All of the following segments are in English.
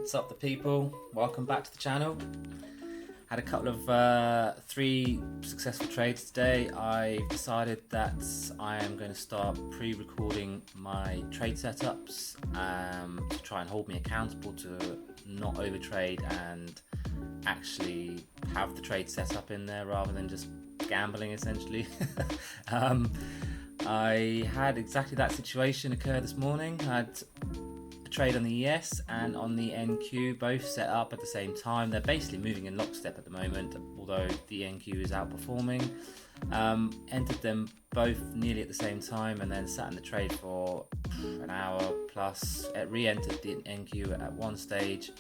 What's up, the people? Welcome back to the channel. Had a couple of 3 successful trades today. I decided that I am going to start pre-recording my trade setups to try and hold me accountable to not overtrade and actually have the trade set up in there rather than just gambling essentially. I had exactly that situation occur this morning. I had a trade on the ES and on the NQ both set up at the same time. They're basically moving in lockstep at the moment, although the NQ is outperforming. Entered them both nearly at the same time and then sat in the trade for an hour plus. It re-entered the NQ at one stage.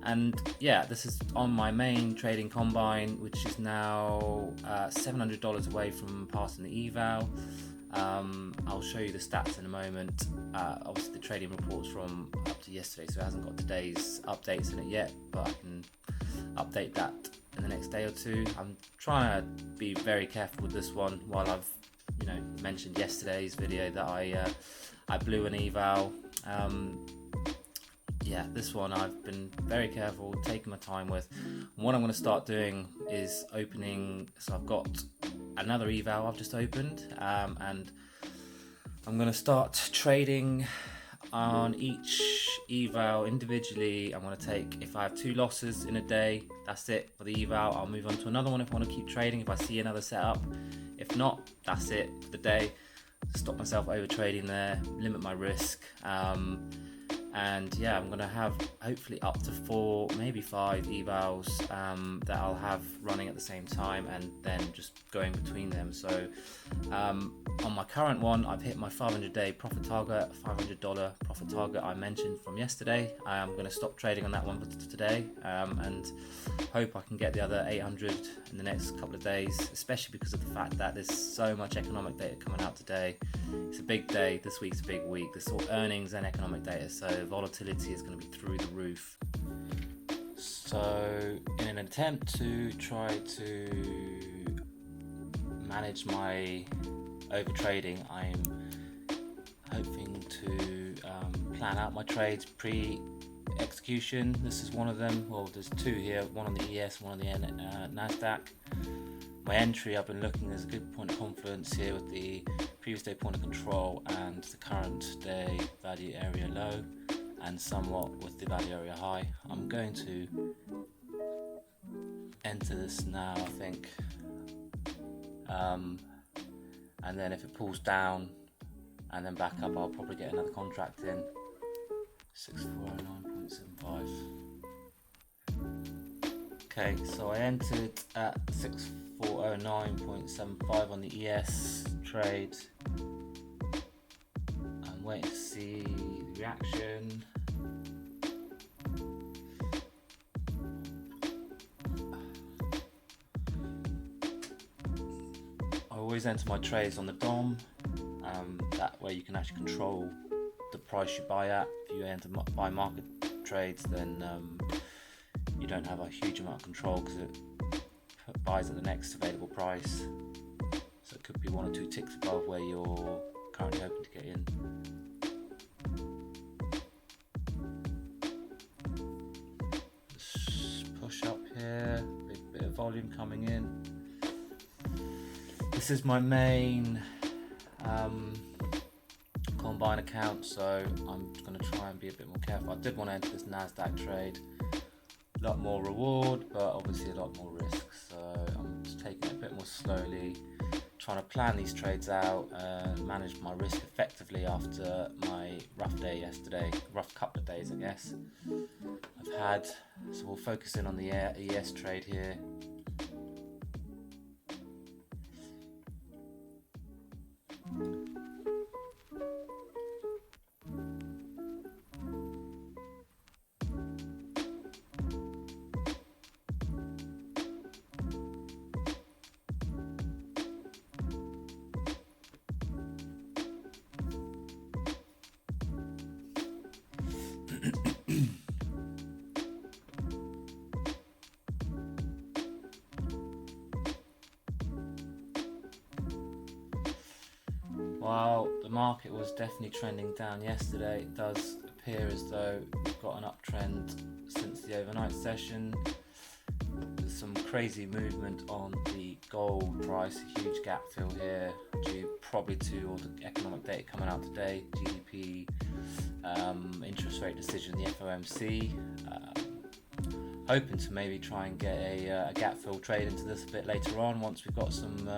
And yeah, this is on my main trading combine, which is now $700 away from passing the eval. I'll show you the stats in a moment. Obviously the trading report's from up to yesterday, so it hasn't got today's updates in it yet, but I can update that in the next day or two. I'm trying to be very careful with this one, while I've mentioned yesterday's video that I blew an eval. Yeah, this one I've been very careful, taking my time with. What I'm going to start doing is opening, so I've got another eval I've just opened, and I'm going to start trading on each eval individually. I'm going to take, if I have 2 losses in a day, that's it for the eval. I'll move on to another one if I want to keep trading, if I see another setup. If not, that's it for the day. Stop myself over trading there, limit my risk. And yeah, I'm going to have hopefully up to 4, maybe 5 evals that I'll have running at the same time, and then just going between them. So on my current one, I've hit my 500-day profit target, $500 profit target I mentioned from yesterday. I'm going to stop trading on that one for today and hope I can get the other 800 in the next couple of days, especially because of the fact that there's so much economic data coming out today. It's a big day. This week's a big week. There's all earnings and economic data, so volatility is going to be through the roof. So in an attempt to try to manage my overtrading, I'm hoping to plan out my trades pre-execution. This is one of them. Well, there's 2 here, one on the ES, one on the NASDAQ. My entry, I've been looking, there's a good point of confluence here with the previous day point of control and the current day value area low, and somewhat with the value area high. I'm going to enter this now, I think, and then if it pulls down and then back up, I'll probably get another contract in. 6409.75. Okay, so I entered at 6409.75 on the ES trade. I'm waiting to see the reaction. I always enter my trades on the DOM. That way you can actually control the price you buy at. If you enter buy market trades, then you don't have a huge amount of control because it buys at the next available price. So it could be 1 or 2 ticks above where you're currently hoping to get in. Just push up here, big bit of volume coming in. This is my main combine account, so I'm going to try and be a bit more careful. I did want to enter this NASDAQ trade. A lot more reward, but obviously a lot more risk, so I'm just taking it a bit more slowly, trying to plan these trades out and manage my risk effectively after my rough day yesterday, rough couple of days I guess I've had. So we'll focus in on the ES trade here. While the market was definitely trending down yesterday, it does appear as though we've got an uptrend since the overnight session. There's some crazy movement on the gold price, a huge gap fill here due probably to all the economic data coming out today, GDP, interest rate decision, the FOMC. Hoping to maybe try and get a gap fill trade into this a bit later on once we've got some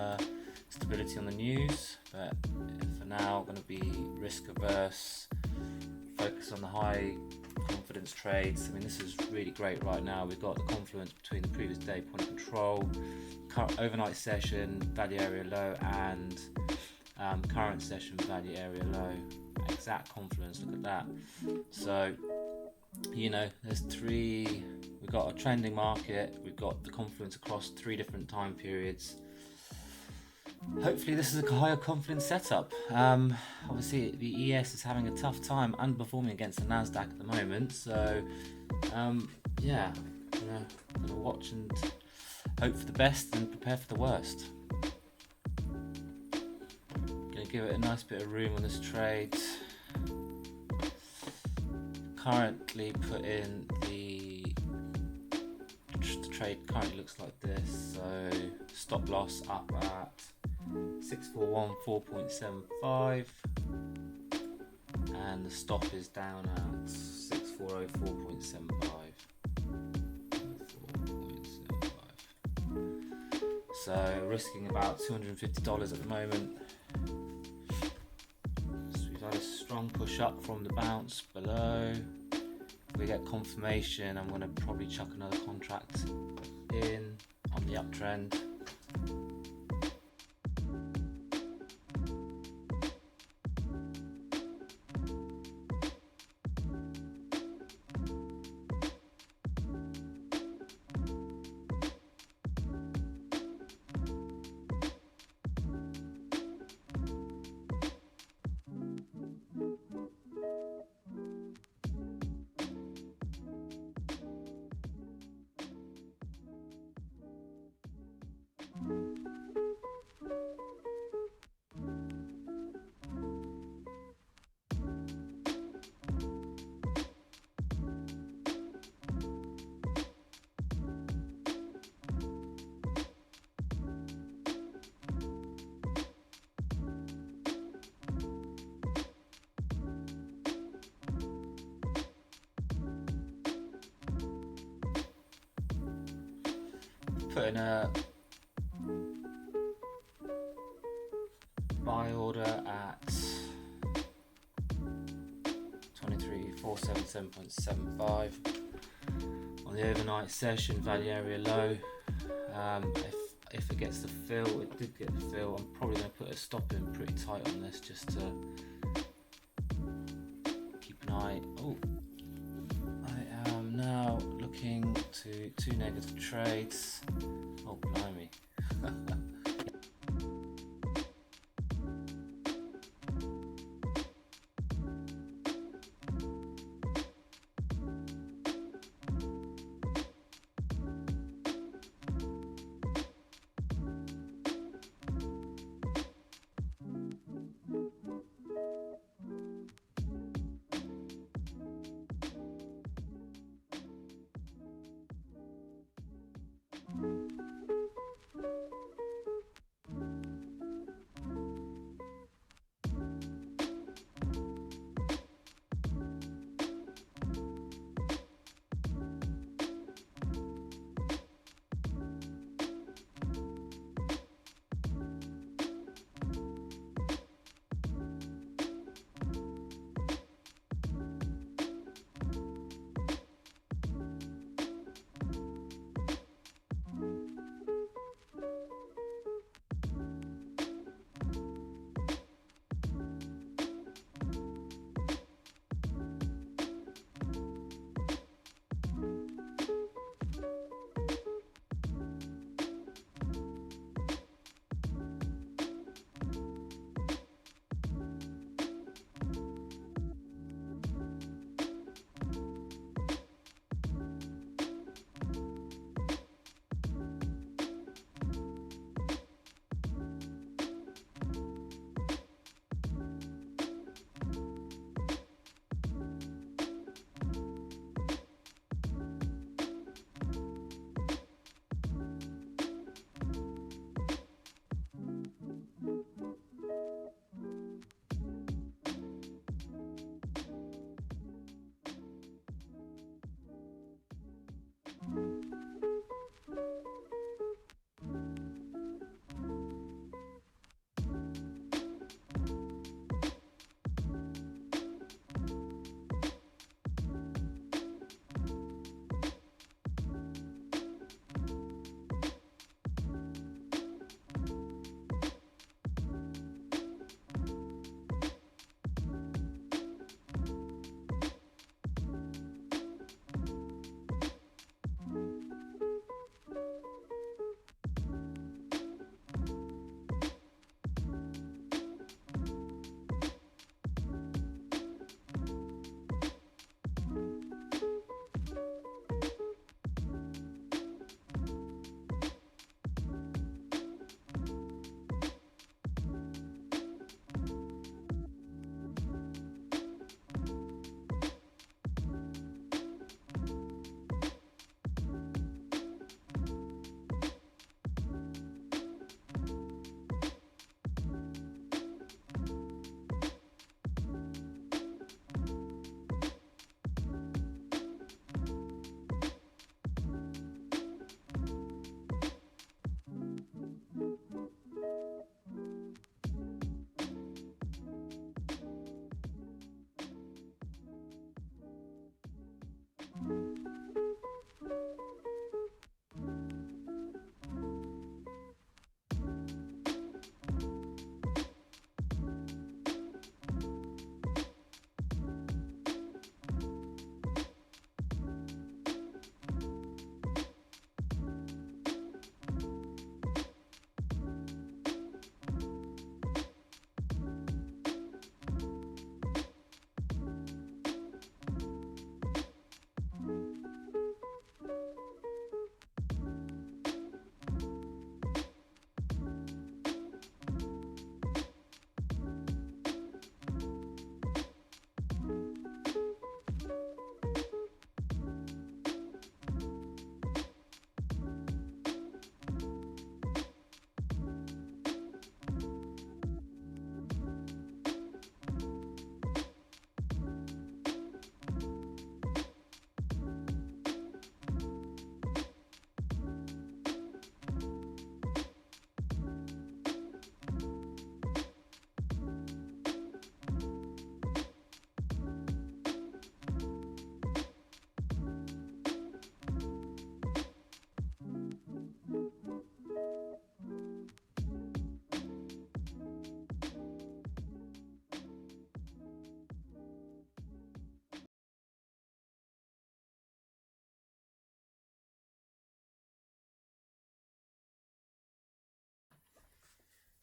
stability on the news, but for now going to be risk averse, focus on the high confidence trades. I mean, this is really great right now. We've got the confluence between the previous day point of control, overnight session value area low, and current session value area low. Exact confluence, look at that. So there's three. We've got a trending market, we've got the confluence across 3 different time periods. Hopefully this is a higher confidence setup. Obviously the ES is having a tough time underperforming against the Nasdaq at the moment, so gonna watch and hope for the best and prepare for the worst. Gonna give it a nice bit of room on this trade. Currently put in the trade currently looks like this, so stop loss up at 6414.75 and the stop is down at 6404.75. So risking about $250 at the moment. So we've had a strong push up from the bounce below. If we get confirmation, I'm going to probably chuck another contract in on the uptrend. Put in a buy order at 23,477.75 on the overnight session value area low. If it gets the fill, it did get the fill, I'm probably going to put a stop in pretty tight on this just to keep an eye. I am now looking to 2 negative trades. Oh, blimey.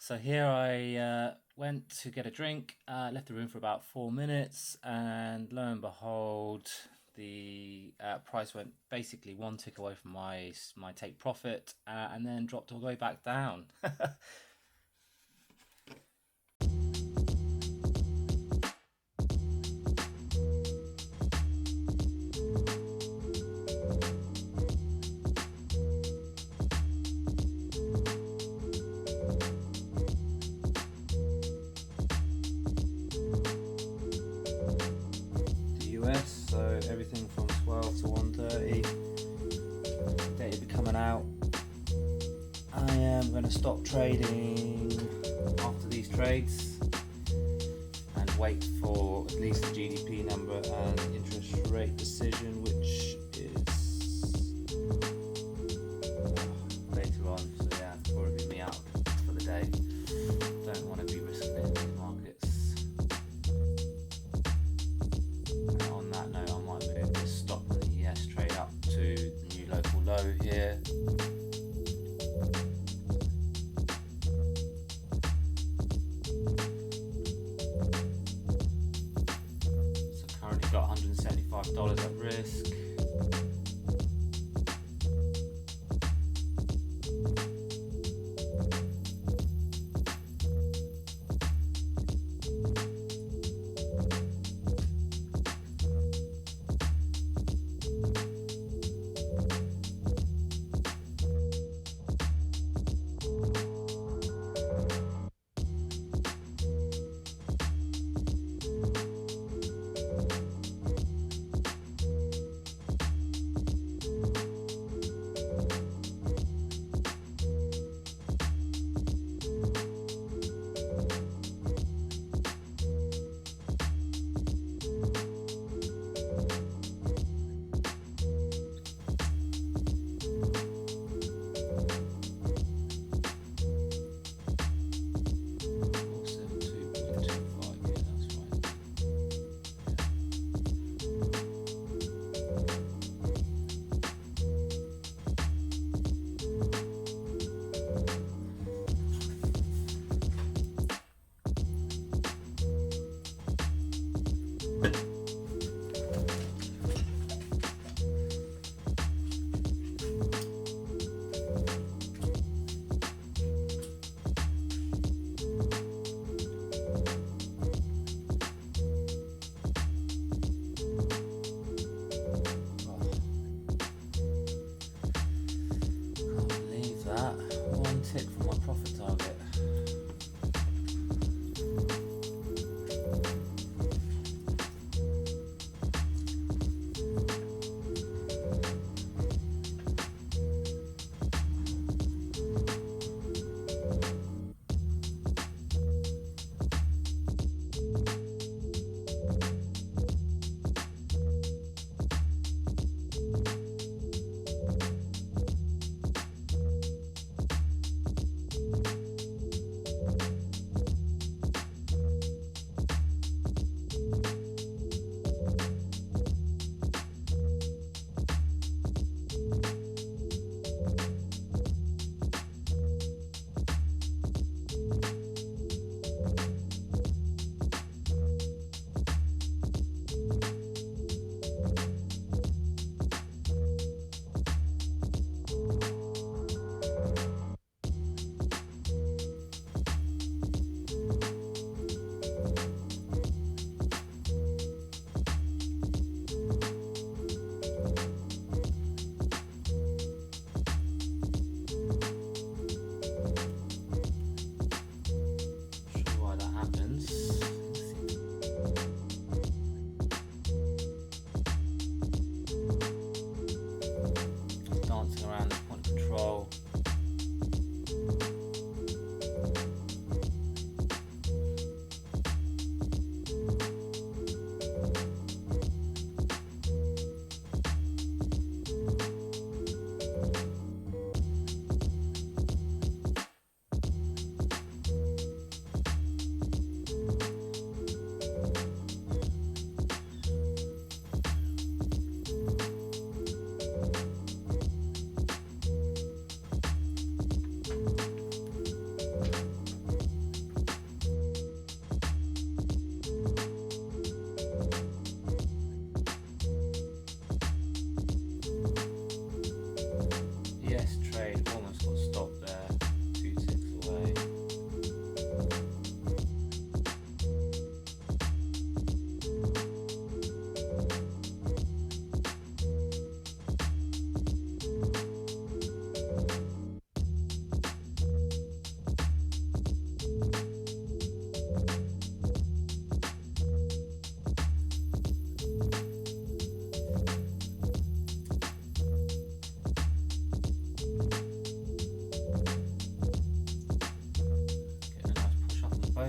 So here I went to get a drink, left the room for about 4 minutes, and lo and behold, the price went basically one tick away from my take profit, and then dropped all the way back down. US, so everything from 12 to 1:30. Data be coming out. I am going to stop trading after these trades and wait for at least the GDP number and interest rate decision, which is later on. So yeah, probably me out for the day. Don't want to be risking it in these markets. On that note, I might move this stock in the ES trade up to the new local low here. So currently got $175 at risk.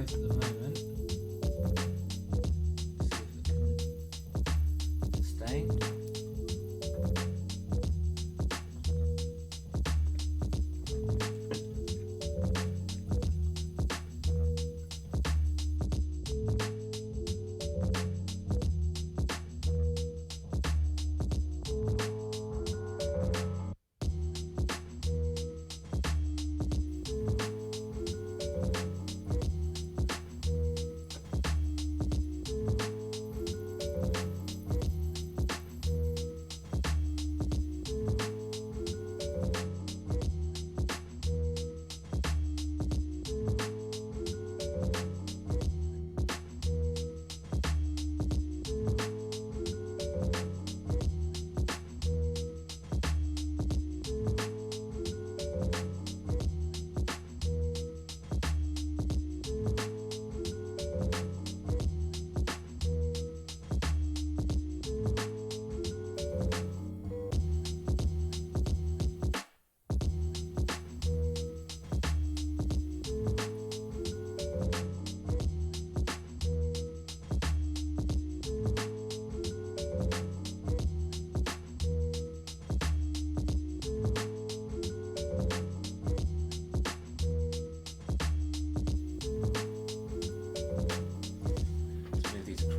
close at the moment. See if it can sustain.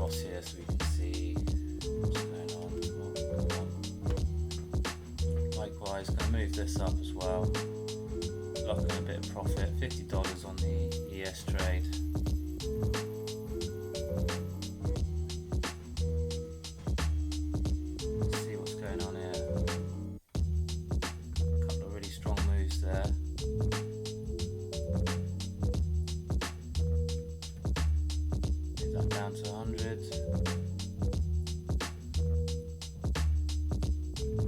Here so we can see what's going on. Likewise, going to move this up as well. Locking a bit of profit, $50 on the ES trade. Let's see what's going on here. A couple of really strong moves there. Down to 100.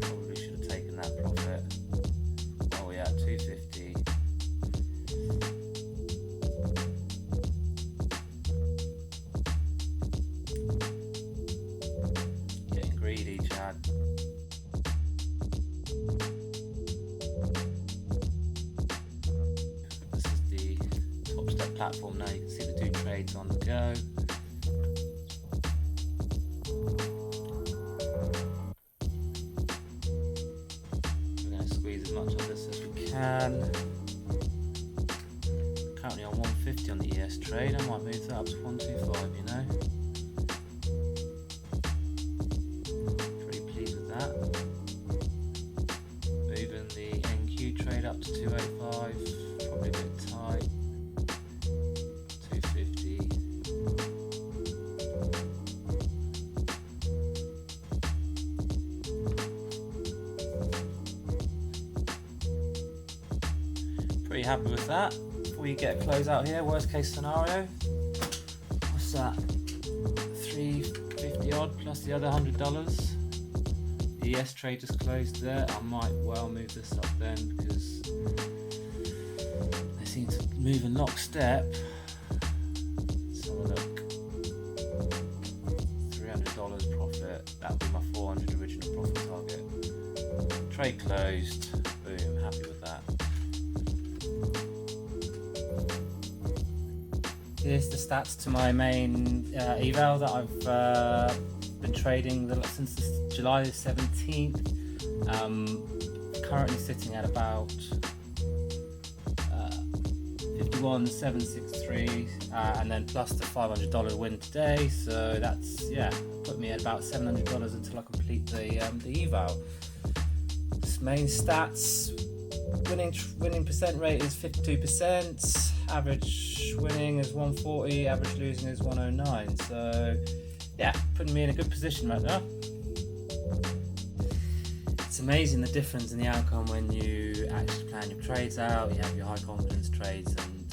Probably should have taken that profit. Oh yeah, 250. Getting greedy, Chad. This is the Top Step platform now. You can see the 2 trades on the go. Squeeze as much of this as we can. Currently on 150 on the ES trade. I might move that up to 125, you know. Pretty pleased with that. Moving the NQ trade up to 285, probably a bit tight. 250. Pretty happy with that. Before you get a close out here, worst case scenario, what's that? 350 odd plus the other $100. The ES trade just closed there. I might well move this up then because they seem to move in lockstep. Let's have a look. $300 profit. That'll be my 400 original profit target. Trade closed. Boom. Happy with that. Here's the stats to my main eval that I've been trading since July 17th. Currently sitting at about 51,763, and then plus the $500 win today. So that's put me at about $700 until I complete the eval. This main stats: winning percent rate is 52%. Average winning is 140, average losing is 109. So yeah, putting me in a good position right now. It's amazing the difference in the outcome when you actually plan your trades out. You have your high confidence trades, and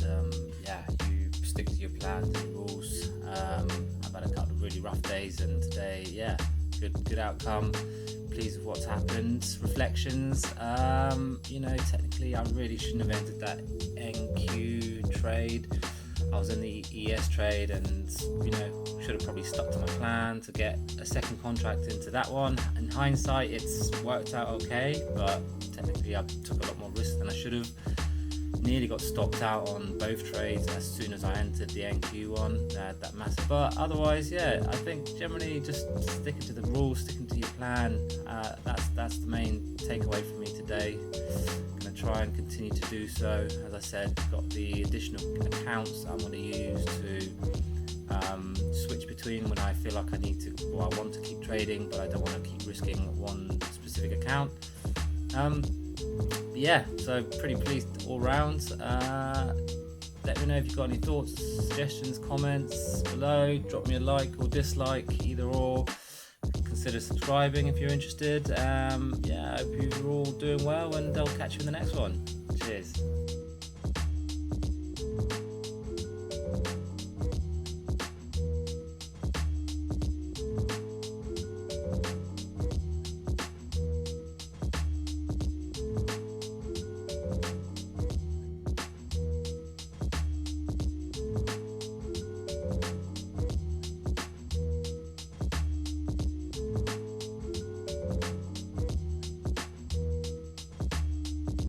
you stick to your plans and rules. I've had a couple of really rough days, and today, good outcome. Pleased with what's happened. Reflections. Technically I really shouldn't have entered that NQ trade. I was in the ES trade, and should have probably stuck to my plan to get a second contract into that one. In hindsight, it's worked out okay, but technically I took a lot more risk than I should have. nearly got stopped out on both trades as soon as I entered the NQ one. That massive, but otherwise, yeah, I think generally just sticking to the rules, sticking to your plan. That's the main takeaway for me today. Going to try and continue to do so. As I said, got the additional accounts that I'm going to use to switch between when I feel like I need to, or I want to keep trading, but I don't want to keep risking one specific account. Yeah, so pretty pleased all round. Let me know if you've got any thoughts, suggestions, comments below. Drop me a like or dislike, either or. Consider subscribing if you're interested. Yeah, I hope you're all doing well, and I'll catch you in the next one. Cheers.